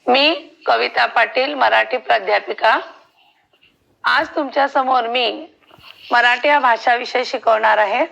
मी कविता पाटील, मराठी प्राध्यापिका. आज तुमच्या समोर मी मराठी हा भाषा विषय शिकवणार आहे.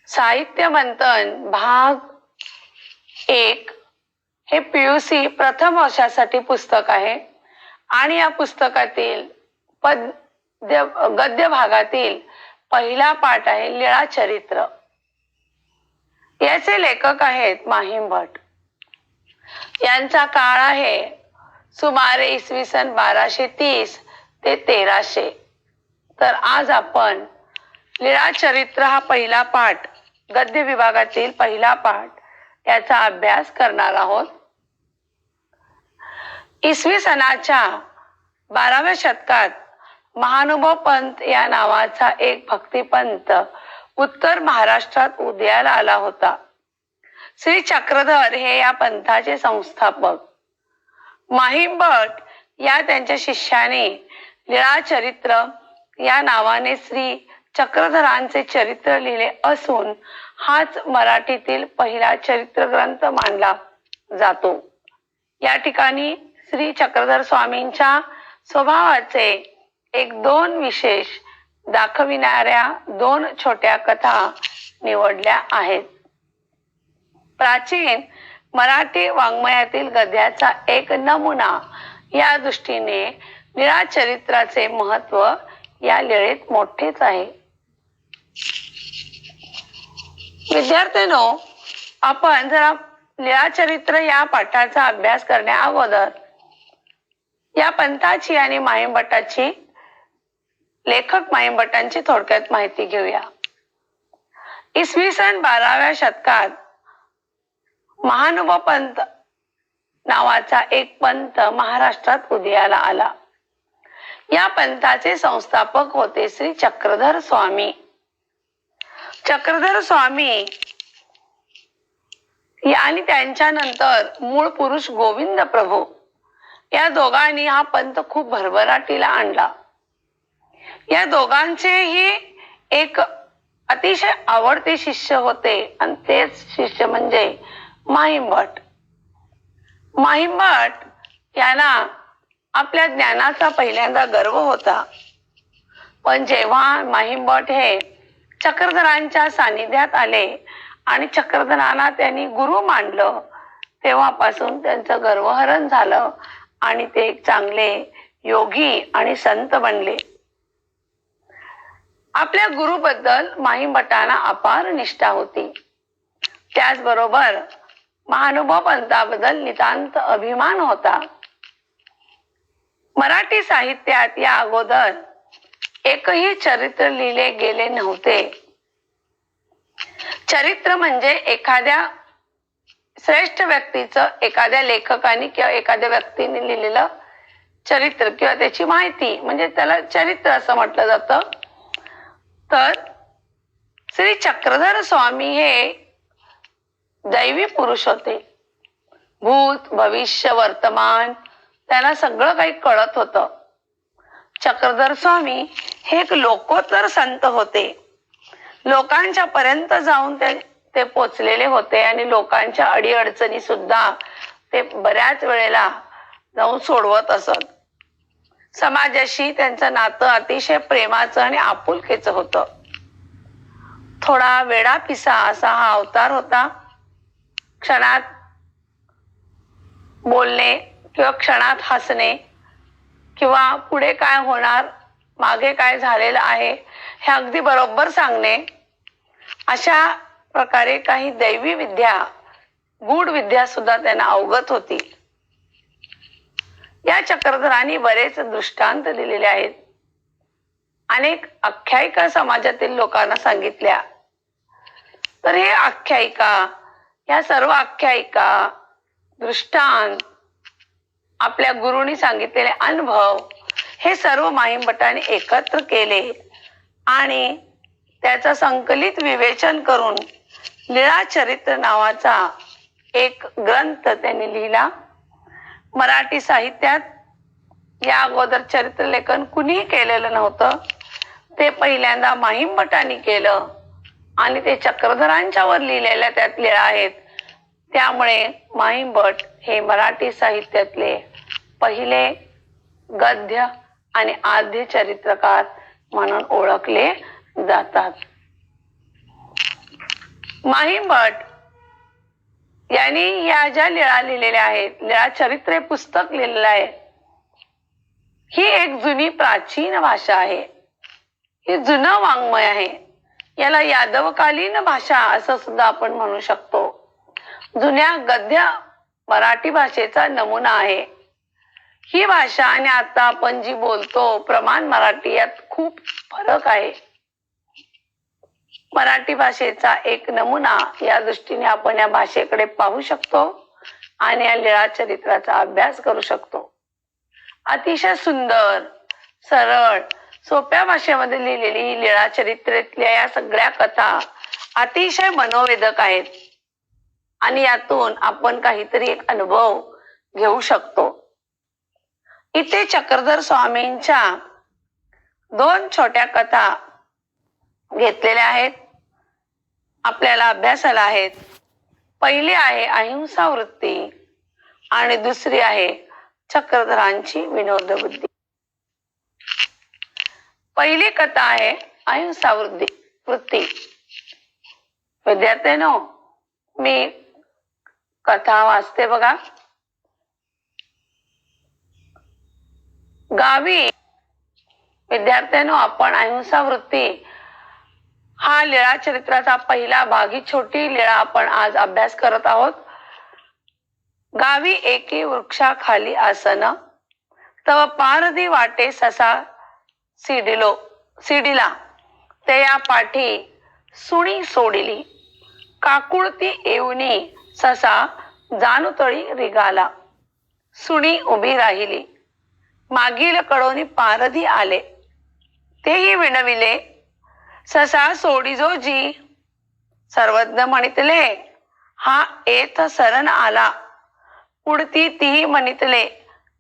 साहित्य मंथन भाग 1 हे PUC प्रथम वर्षासाठी पुस्तक आहे आणि या पुस्तकातील गद्य भागातील पहिला पाठ आहे लीळा चरित्र. याचे लेखक आहेत माहीम भट. यांचा काळ आहे सुमारे इसवी सन 1230 ते 1300. तर आज आपण लीळा चरित्र हा पहिला पाठ, गद्य विभागातील पहिला पाठ याचा अभ्यास करणार आहोत. इसवी सनाच्या 12व्या शतकात महानुभव पंत या नावाचा एक भक्तिपंत उत्तर महाराष्ट्रात उदयाला आला होता. श्री चक्रधर हे या पंथाचे संस्थापक. माहीम भट या त्यांच्या शिष्याने लीळा चरित्र या नावाने श्री चक्रधरांचे चरित्र लिहिले असून हाच मराठीतील पहिला चरित्र ग्रंथ मानला जातो. या ठिकाणी श्री चक्रधर स्वामींच्या स्वभावाचे 1-2 विशेष दाखविणाऱ्या 2 छोट्या कथा निवडल्या आहेत. प्राचीन मराठी वाङ्मयातील गद्याचा एक नमुना या दृष्टीने लीळा चरित्राचे महत्व या लीळेत मोठेच आहे. विद्यार्थ्यांनो, आपण जरा लीळा चरित्र या पाठाचा अभ्यास करण्या अगोदर या पंथाची आणि माहीम भटाची, लेखक माहीम भटांची थोडक्यात माहिती घेऊया. इसवी सन 12व्या शतकात महानुभव पंत नावाचा एक पंथ महाराष्ट्रात उदयाला आला. या पंथाचे संस्थापक होते श्री चक्रधर स्वामी. चक्रधर स्वामी आणि त्यांच्यानंतर मूळ पुरुष गोविंद प्रभू या दोघांनी हा पंथ खूप भरभराटीला आणला. या दोघांचेही एक अतिशय आवडते शिष्य होते आणि तेच शिष्य म्हणजे माहीम भट. माहीम भट यांना आपल्या ज्ञानाचा पहिल्यांदा गर्व होता. पण जेव्हा माहीम भट हे चक्रधरांच्या सानिध्यात आले आणि चक्रधरांना त्यांनी गुरु मानलं, तेव्हापासून त्यांचं गर्वहरण झालं आणि ते एक चांगले योगी आणि संत बनले. आपल्या गुरुबद्दल माहीम भटांना अपार निष्ठा होती. त्याचबरोबर महानुभव पंथाबद्दल नितांत अभिमान होता. मराठी साहित्यात या अगोदर एकही चरित्र लिहिले गेले नव्हते. चरित्र म्हणजे एखाद्या श्रेष्ठ व्यक्तीचं, एखाद्या लेखकाने किंवा एखाद्या व्यक्तीने लिहिलेलं चरित्र किंवा त्याची माहिती, म्हणजे त्याला चरित्र असं म्हटलं जातं. तर श्री चक्रधर स्वामी हे दैवी पुरुष होते. भूत, भविष्य, वर्तमान त्यांना सगळं काही कळत होतं. चक्रधर स्वामी हे एक लोकोत्तर संत होते. लोकांच्या पर्यंत जाऊन ते पोचलेले होते आणि लोकांच्या अडीअडचणी सुद्धा ते बऱ्याच वेळेला जाऊन सोडवत असत. समाजाशी त्यांचं नातं अतिशय प्रेमाचं आणि आपुलकीचं होतं. थोडा वेडा पिसा असा हा अवतार होता. क्षणात बोलणे किंवा क्षणात हसणे किंवा पुढे काय होणार, मागे काय झालेलं आहे हे अगदी बरोबर सांगणे, अशा प्रकारे काही दैवी विद्या, गूढ विद्या सुद्धा त्यांना अवगत होती. या चक्रधरांनी बरेच दृष्टांत दिलेले आहेत. अनेक आख्यायिका समाजातील लोकांना सांगितल्या. तर हे आख्यायिका, या सर्व आख्यायिका, दृष्टांत, आपल्या गुरुनी सांगितलेले अनुभव हे सर्व माहीम भटांनी एकत्र केले आणि त्याचं संकलित विवेचन करून लीळा चरित्र नावाचा एक ग्रंथ त्यांनी लिहिला. मराठी साहित्यात या अगोदर चरित्र लेखन कुणीही केलेलं नव्हतं. ते पहिल्यांदा माहीम भटांनी केलं आणि ते चक्रधरांच्यावर लिहिलेल्या त्यात लीळा आहेत त्यामुळे माहीम भट हे मराठी साहित्यातले पहिले गद्य आणि आद्य चरित्रकार म्हणून ओळखले जातात. माहीम भट यांनी या ज्या लीळा लिहिलेल्या आहेत, लीळा चरित्र हे पुस्तक लिहिलेलं आहे, ही एक जुनी प्राचीन भाषा आहे. हे जुनं वाङ्मय आहे. याला यादवकालीन भाषा असं सुद्धा आपण म्हणू शकतो. जुन्या गद्य मराठी भाषेचा नमुना आहे. ही भाषा आणि आता आपण जी बोलतो प्रमाण मराठी यात खूप फरक आहे. मराठी भाषेचा एक नमुना या दृष्टीने आपण या भाषेकडे पाहू शकतो आणि या लीळा चरित्राचा अभ्यास करू शकतो. अतिशय सुंदर, सरळ, सोप्या भाषेमध्ये लिहिलेली ही लीळा चरित्रातल्या या सगळ्या कथा अतिशय मनोवेधक आहेत आणि यातून आपण काहीतरी एक अनुभव घेऊ शकतो. इथे चक्रधर स्वामींच्या 2 छोट्या कथा घेतलेल्या आहेत, आपल्याला अभ्यासाला आहेत. पहिली आहे अहिंसा वृत्ती आणि दुसरी आहे चक्रधरांची विनोद बुद्धी. पहिली कथा आहे अहिंसा वृत्ती. विद्यार्थ्यांनो, मी कथा वाचते बघा. गावी विद्यार्थ्यांनो, आपण अहिंसा वृत्ती हा लीळा चरित्राचा पहिला भाग, ही छोटी लीळा आपण आज अभ्यास करत आहोत. गावी एके वृक्षाखाली आसन, तव पारधी वाटे ससा सिडिला, ते या पाठी सुणी सोडिली, काकुळती येऊनी ससा जानुतळी रिगाला, सुणी उभी राहिली, मागील कडोनी पारधी आले, तेही विणविले, ससा सोडिजो जी, सर्वज्ञ म्हणितले, हा येथ शरण आला, पुढती तीही म्हणितले,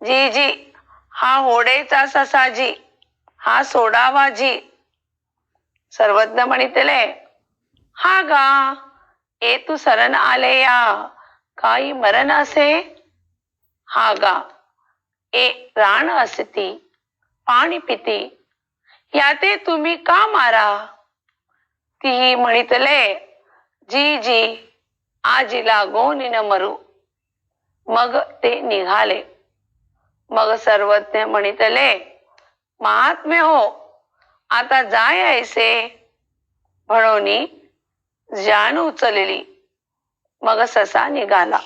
जी जी, हा होडेचा ससा जी, हा सोडावा जी. सर्वज्ञ म्हणितले, हा गा, ए तू शरण आले या, काही मरण असे, हा गा, ए राण असती, पाणी पिती, याते तुम्ही का मारा. तीही म्हणितले, जी जी, आजीला गोनी न मरू. मग ते निघाले. मग सर्वज्ञ म्हणितले, महात्मे हो, आता जाय ऐसे, म्हणूनी जाण उचलली. मग ससा निघाला.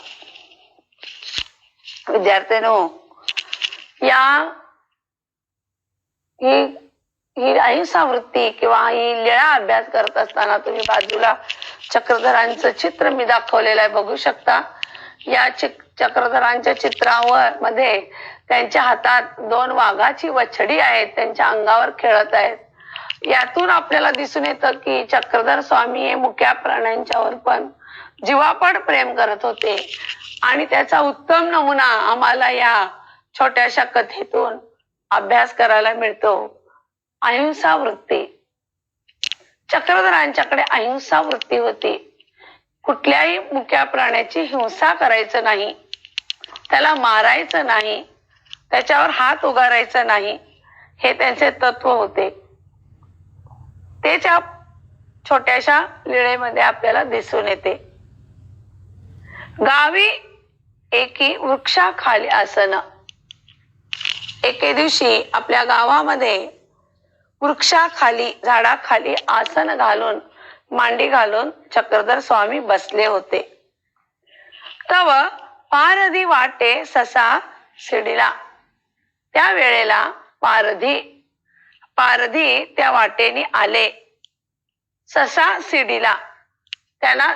विद्यार्थ्यांनो, ही अहिंसा वृत्ती किंवा ही लीळा अभ्यास करत असताना तुम्ही बाजूला चक्रधरांचं चित्र मी दाखवलेलं आहे, बघू शकता. या चक्रधरांच्या चित्रावर मध्ये त्यांच्या हातात 2 वाघाची वछडी आहेत, त्यांच्या अंगावर खेळत आहेत. यातून आपल्याला दिसून येतं की चक्रधर स्वामी हे मुक्या प्राण्यांच्यावर पण जीवापाड प्रेम करत होते आणि त्याचा उत्तम नमुना आम्हाला या छोट्याशा कथेतून अभ्यास करायला मिळतो. अहिंसा वृत्ती. चक्रधरांच्याकडे अहिंसा वृत्ती होती. कुठल्याही मुक्या प्राण्याची हिंसा करायचं नाही, त्याला मारायचं नाही, त्याच्यावर हात उगारायचा नाही, हे त्यांचे तत्व होते. ते त्या छोट्याशा लीळेमध्ये आपल्याला दिसून येते. गावी एके वृक्षाखाली आसन. एके दिवशी आपल्या गावामध्ये वृक्षाखाली, झाडाखाली आसन घालून, मांडी घालून चक्रधर स्वामी बसले होते. तव पारधी वाटे ससा सिडिला. त्या वेळेला पारधी त्या वाटेने आले. ससा सिडिला. त्यांना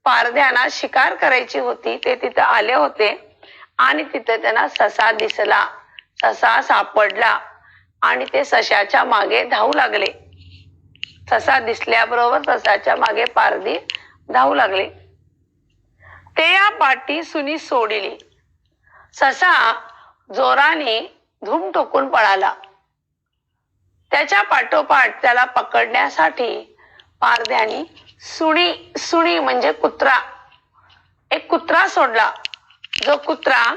पारध्यांना शिकार करायची होती, ते तिथं आले होते आणि तिथं त्यांना ससा दिसला, ससा सापडला आणि ते सशाच्या मागे धावू लागले. ससा दिसल्याबरोबर ससाच्या मागे पारधी धावू लागले. ते या पाठी सुनी सोडिली. ससा जोराने धूम ठोकून पळाला. त्याच्या पाठोपाठ त्याला पकडण्यासाठी पारध्यानी सुणी म्हणजे कुत्रा, एक कुत्रा सोडला. जो कुत्रा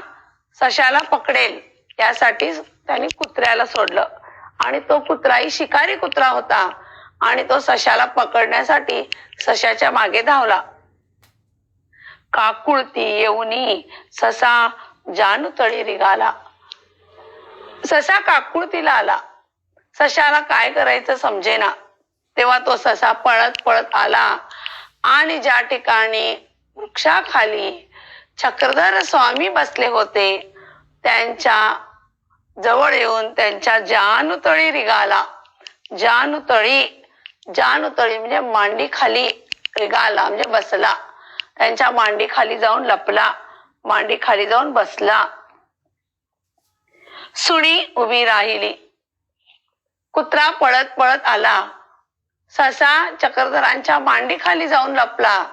सशाला पकडेल यासाठी त्यांनी कुत्र्याला सोडलं आणि तो कुत्राही शिकारी कुत्रा होता आणि तो सशाला पकडण्यासाठी सशाच्या मागे धावला. काकुळती येऊनी ससा जानुतळी रिगाला. ससा काकुळतीला आला. सशाला काय करायचं समजेना. तेव्हा तो ससा पळत पळत आला आणि ज्या ठिकाणी वृक्षाखाली चक्रधर स्वामी बसले होते त्यांच्या जवळ येऊन त्यांच्या जानुतळी रिगाला. जानुतळी म्हणजे मांडी खाली, रिगाला म्हणजे बसला. त्यांच्या मांडी खाली जाऊन लपला, मांडी खाली जाऊन बसला. सुणी उभी राहिली. कुत्रा पळत पळत आला. ससा चक्रधरांच्या मांडी खाली जाऊन लपला.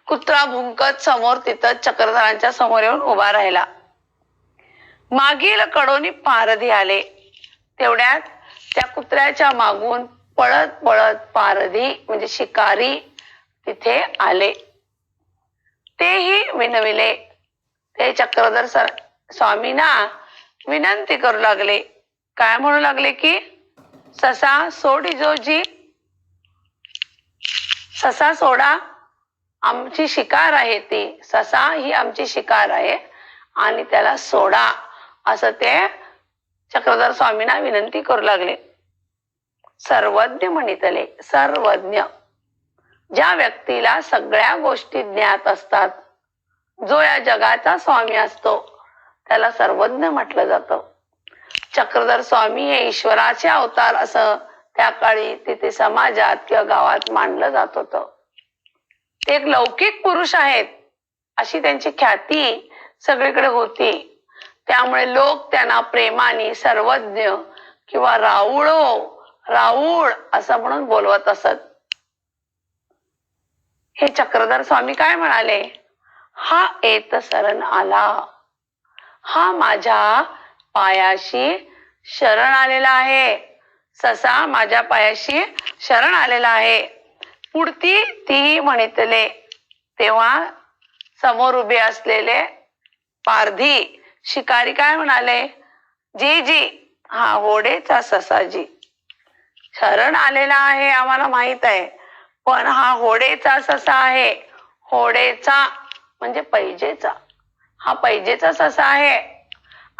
कुत्रा भुंकत समोर तिथं चक्रधरांच्या समोर येऊन उभा राहिला. मागील कडोनी पारधी आले. तेवढ्यात त्या कुत्र्याच्या मागून पळत पळत पारधी म्हणजे शिकारी तिथे आले. तेही विनविले. ते चक्रधर स्वामींना विनंती करू लागले. काय म्हणू लागले की ससा सोडी जोजी, ससा सोडा, आमची शिकार आहे ती, ससा ही आमची शिकार आहे आणि त्याला सोडा, असं ते चक्रधर स्वामींना विनंती करू लागले. सर्वज्ञ म्हणितले. सर्वज्ञ ज्या व्यक्तीला सगळ्या गोष्टी ज्ञात असतात, जो या जगाचा स्वामी असतो त्याला सर्वज्ञ म्हटलं जातं. चक्रधर स्वामी हे ईश्वराचे अवतार असं त्या काळी तिथे समाजात किंवा गावात मानलं जात होतं. ते एक लौकिक पुरुष आहेत अशी त्यांची ख्याती सगळीकडे होती. त्यामुळे लोक त्यांना प्रेमाने सर्वज्ञ किंवा राऊळ असं म्हणून बोलवत असत. हे चक्रधर स्वामी काय म्हणाले, हा येत शरण आला, हा माझ्या पायाशी शरण आलेला आहे. ससा माझ्या पायाशी शरण आलेला आहे. पुढती ती म्हणितले. तेव्हा समोर उभे असलेले पारधी शिकारी काय म्हणाले, जी हा होडेचा ससाजी शरण आलेला आहे आम्हाला माहित आहे, पण हा होडेचा ससा आहे. होडेचा म्हणजे पैजेचा, हा पैजेचा ससा आहे.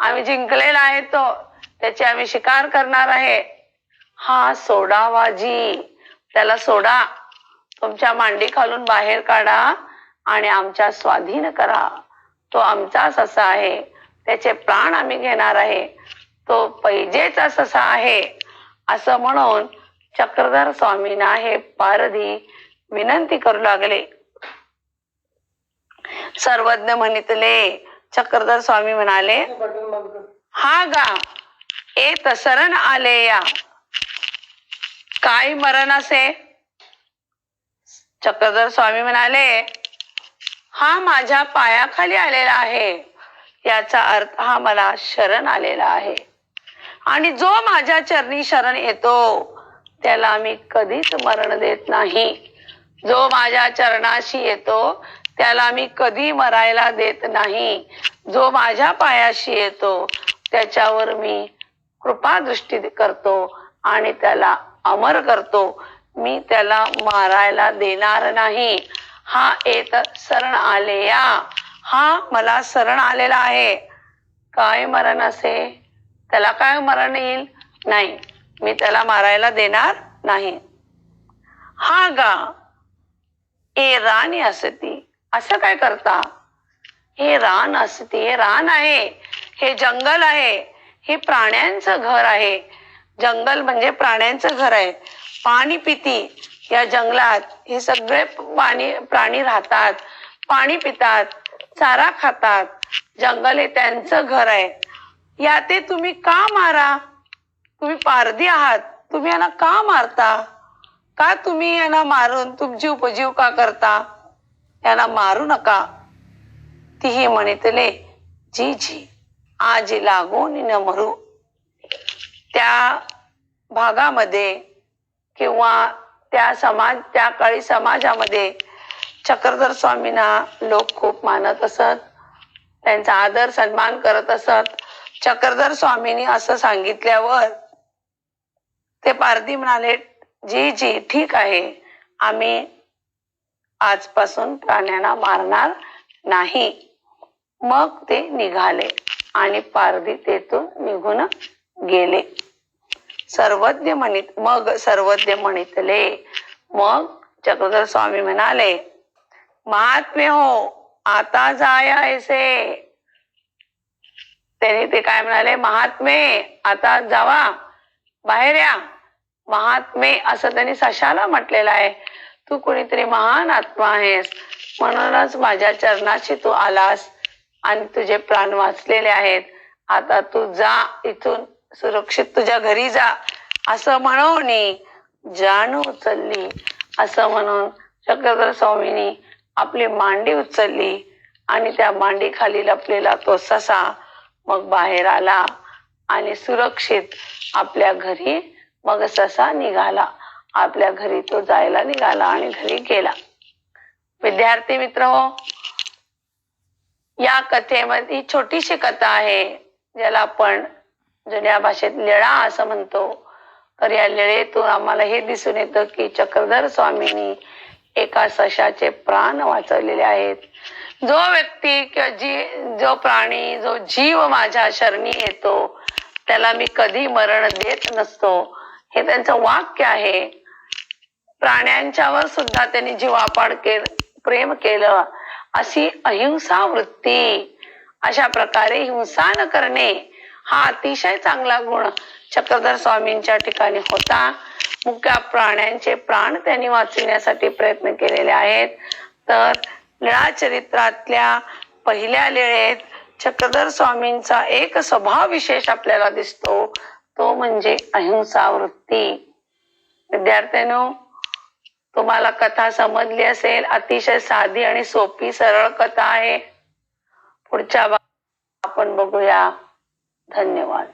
आम्ही जिंकलेला आहे तो, त्याची आम्ही शिकार करणार आहे. हा सोडावाजी, त्याला सोडा, तुमच्या मांडी खालून बाहेर काढा आणि आमच्या स्वाधीन करा. तो आमचा ससा आहे, त्याचे प्राण आम्ही घेणार आहे, तो पैजेचा ससा आहे असं म्हणून चक्रधर स्वामींना हे पारधी विनंती करू लागले. सर्वज्ञ म्हणितले. चक्रधर स्वामी म्हणाले, हा गा येत शरण आले या, काय मरण असे. चक्रधर स्वामी म्हणाले, हा माझ्या पायाखाली आलेला आहे, याचा अर्थ हा मला शरण आलेला आहे आणि जो माझ्या चरणी शरण येतो त्याला मी कधीच मरण देत नाही. जो माझ्या चरणाशी येतो त्याला मी कधी मरायला देत नाही. जो माझ्या पायाशी येतो त्याच्यावर मी कृपा दृष्टी करतो आणि त्याला अमर करतो. मी त्याला मारायला देणार नाही. हा येत शरण आले या, हा मला शरण आलेला आहे. काय मरण असे, त्याला काय मरण येईल नाही, मी त्याला मारायला देणार नाही. हा गा ए राणी असती, असं काय करता. हे रान असते, हे रान आहे, हे जंगल आहे, हे प्राण्यांचं घर आहे. जंगल म्हणजे प्राण्यांचं घर आहे. पाणी पिती या जंगलात हे सगळे प्राणी राहतात, पाणी पितात, चारा खातात. जंगल हे त्यांचं घर आहे. या ते तुम्ही का मारा, तुम्ही पारधी आहात, तुम्ही यांना का मारता, का तुम्ही यांना मारून तुमची उपजीव का करता, यांना मारू नका. तीही म्हणितले, जी आज लागून न मरू. त्या भागामध्ये किंवा त्या काळी समाजामध्ये चक्रधर स्वामींना लोक खूप मानत असत, त्यांचा आदर सन्मान करत असत. चक्रधर स्वामींनी असं सांगितल्यावर ते पारधी म्हणाले, जी जी ठीक आहे, आम्ही आजपासून प्राण्यांना मारणार नाही. मग ते निघाले आणि पारधी तेथून निघून गेले. सर्वज्ञ म्हणितले. मग चक्रधर स्वामी म्हणाले, महात्मे हो, आता जाया ऐसे. त्यांनी ते काय म्हणाले, महात्मे आता जावा, बाहेर या. महात्मे असं त्यांनी सशाला म्हटलेलं आहे. तू कोणीतरी महान आत्मा आहेस, म्हणूनच माझ्या चरणाशी तू आलास आणि तुझे प्राण वाचलेले आहेत. आता तू जा, इथून सुरक्षित तुझ्या घरी जा. असं म्हणून जानू उचलली. असं म्हणून चक्रधर स्वामींनी आपली मांडी उचलली आणि त्या मांडी खाली लपलेला तो ससा मग बाहेर आला आणि सुरक्षित आपल्या घरी मग ससा निघाला. आपल्या घरी तो जायला निघाला आणि घरी गेला. विद्यार्थी मित्र हो, या कथेमध्ये छोटीशी कथा आहे, ज्याला आपण जुन्या भाषेत लीळा असं म्हणतो. तर या लीळेतून आम्हाला हे दिसून येतं की चक्रधर स्वामींनी एका सशाचे प्राण वाचवलेले आहेत. जो व्यक्ती किंवा जो प्राणी, जो जीव माझ्या शरणी येतो त्याला मी कधी मरण देत नसतो, हे त्यांचं वाक्य आहे. प्राण्यांच्यावर सुद्धा त्यांनी जीवापाड प्रेम केलं. अशी अहिंसा वृत्ती, अशा प्रकारे हिंसा न करणे हा अतिशय चांगला गुण चक्रधर स्वामींच्या ठिकाणी होता. मुक्या प्राण्यांचे प्राण त्यांनी वाचविण्यासाठी प्रयत्न केलेले आहेत. तर लीळा चरित्रातल्या पहिल्या लीळेत चक्रधर स्वामींचा एक स्वभाव विशेष आपल्याला दिसतो, तो म्हणजे अहिंसा वृत्ती. विद्यार्थ्यांनो, तुम्हाला कथा समजली असेल. अतिशय साधी आणि सोपी सरळ कथा आहे. पुढच्या आपण बघूया. धन्यवाद.